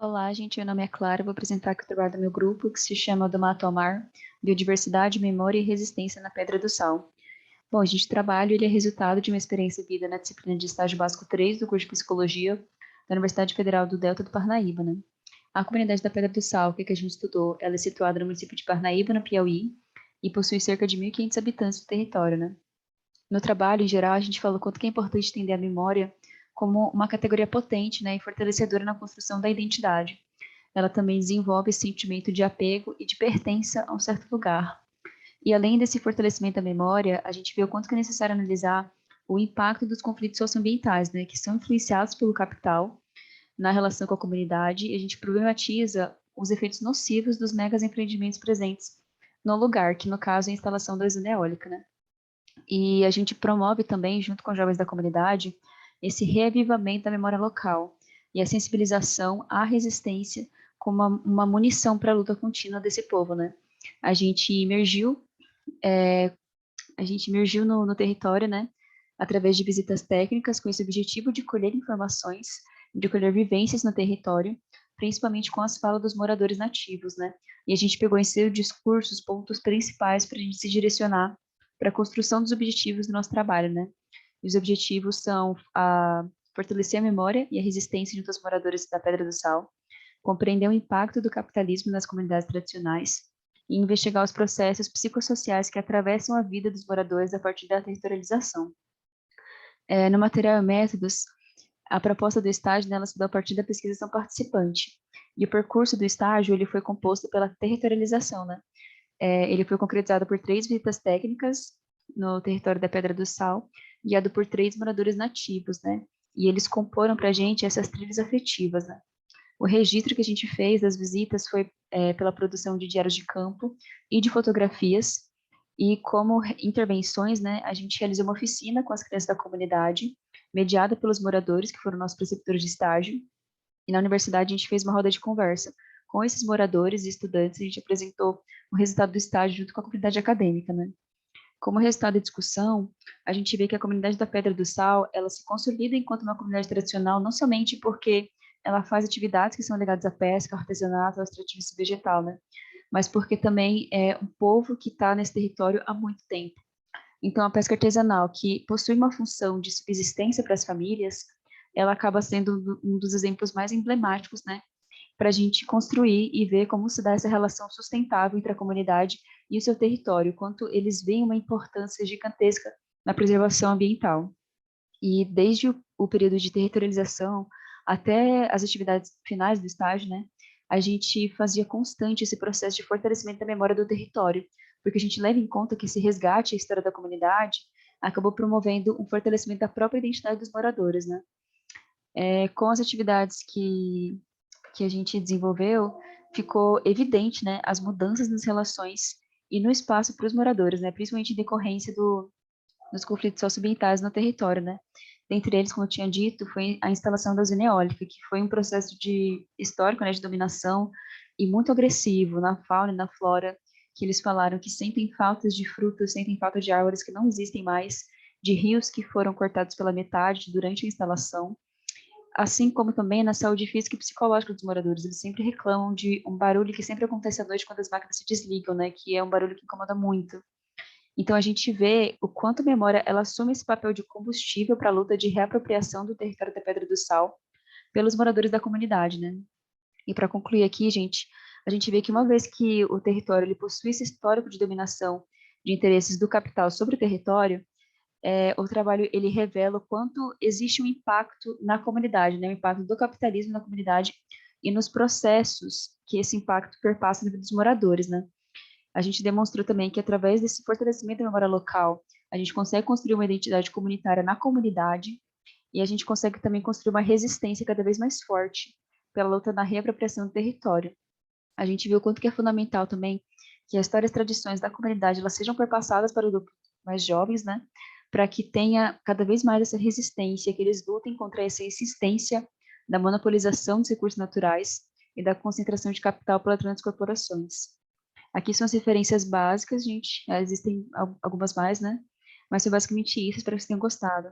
Olá, gente. Meu nome é Clara. Vou apresentar aqui o trabalho do meu grupo, que se chama Do Mato ao Mar, Biodiversidade, Memória e Resistência na Pedra do Sal. Bom, gente, o trabalho ele é resultado de uma experiência vivida na disciplina de estágio básico 3 do curso de Psicologia da Universidade Federal do Delta do Parnaíba, né? A comunidade da Pedra do Sal, que a gente estudou, ela é situada no município de Parnaíba, no Piauí, e possui cerca de 1.500 habitantes do território, né? No trabalho, em geral, a gente falou quanto que é importante entender a memória como uma categoria potente, né, e fortalecedora na construção da identidade. Ela também desenvolve esse sentimento de apego e de pertença a um certo lugar. E além desse fortalecimento da memória, a gente vê o quanto que é necessário analisar o impacto dos conflitos socioambientais, né, que são influenciados pelo capital na relação com a comunidade, e a gente problematiza os efeitos nocivos dos megas empreendimentos presentes no lugar, que no caso é a instalação da usina eólica, né? E a gente promove também, junto com os jovens da comunidade, esse reavivamento da memória local e a sensibilização à resistência como uma munição para a luta contínua desse povo, né? A gente imergiu, no território, né? Através de visitas técnicas com esse objetivo de colher informações, de colher vivências no território, principalmente com as falas dos moradores nativos, né? E a gente pegou em seu discurso os pontos principais para a gente se direcionar para a construção dos objetivos do nosso trabalho, né? E os objetivos são fortalecer a memória e a resistência junto aos moradores da Pedra do Sal, compreender o impacto do capitalismo nas comunidades tradicionais e investigar os processos psicossociais que atravessam a vida dos moradores a partir da territorialização. No material e métodos, a proposta do estágio nela se dá a partir da pesquisação participante. E o percurso do estágio ele foi composto pela territorialização, né? Ele foi concretizado por 3 visitas técnicas no território da Pedra do Sal, guiado por 3 moradores nativos, né? E eles comporam para a gente essas trilhas afetivas, né? O registro que a gente fez das visitas foi pela produção de diários de campo e de fotografias, e como intervenções, né, a gente realizou uma oficina com as crianças da comunidade, mediada pelos moradores, que foram nossos preceptores de estágio, e na universidade a gente fez uma roda de conversa com esses moradores e estudantes, a gente apresentou o resultado do estágio junto com a comunidade acadêmica, né? Como resultado da discussão, a gente vê que a comunidade da Pedra do Sal, ela se consolida enquanto uma comunidade tradicional, não somente porque ela faz atividades que são ligadas à pesca, ao artesanato, ao extrativismo vegetal, né? Mas porque também é um povo que está nesse território há muito tempo. Então, a pesca artesanal, que possui uma função de subsistência para as famílias, ela acaba sendo um dos exemplos mais emblemáticos, né, para a gente construir e ver como se dá essa relação sustentável entre a comunidade e o seu território, quanto eles veem uma importância gigantesca na preservação ambiental. E desde o período de territorialização até as atividades finais do estágio, né, a gente fazia constante esse processo de fortalecimento da memória do território, porque a gente leva em conta que esse resgate à história da comunidade acabou promovendo um fortalecimento da própria identidade dos moradores, né? Com as atividades que a gente desenvolveu, ficou evidente, né, as mudanças nas relações e no espaço para os moradores, né, principalmente em decorrência dos conflitos socioambientais no território, né. Dentre eles, como eu tinha dito, foi a instalação da usina eólica, que foi um processo histórico, né, de dominação e muito agressivo na fauna e na flora, que eles falaram que sentem faltas de frutas, sentem falta de árvores que não existem mais, de rios que foram cortados pela metade durante a instalação, assim como também na saúde física e psicológica dos moradores. Eles sempre reclamam de um barulho que sempre acontece à noite quando as máquinas se desligam, né? Que é um barulho que incomoda muito. Então a gente vê o quanto a memória ela assume esse papel de combustível para a luta de reapropriação do território da Pedra do Sal pelos moradores da comunidade, né? E para concluir aqui, gente, a gente vê que uma vez que o território ele possui esse histórico de dominação de interesses do capital sobre o território, o trabalho ele revela o quanto existe um impacto na comunidade, né, o impacto do capitalismo na comunidade e nos processos que esse impacto perpassa na vida dos moradores, né. A gente demonstrou também que através desse fortalecimento da memória local, a gente consegue construir uma identidade comunitária na comunidade e a gente consegue também construir uma resistência cada vez mais forte pela luta na reapropriação do território. A gente viu o quanto que é fundamental também que as histórias e tradições da comunidade elas sejam perpassadas para os grupos mais jovens, né, para que tenha cada vez mais essa resistência, que eles lutem contra essa insistência da monopolização dos recursos naturais e da concentração de capital pelas grandes corporações. Aqui são as referências básicas, gente, existem algumas mais, né, mas foi basicamente isso, espero que vocês tenham gostado.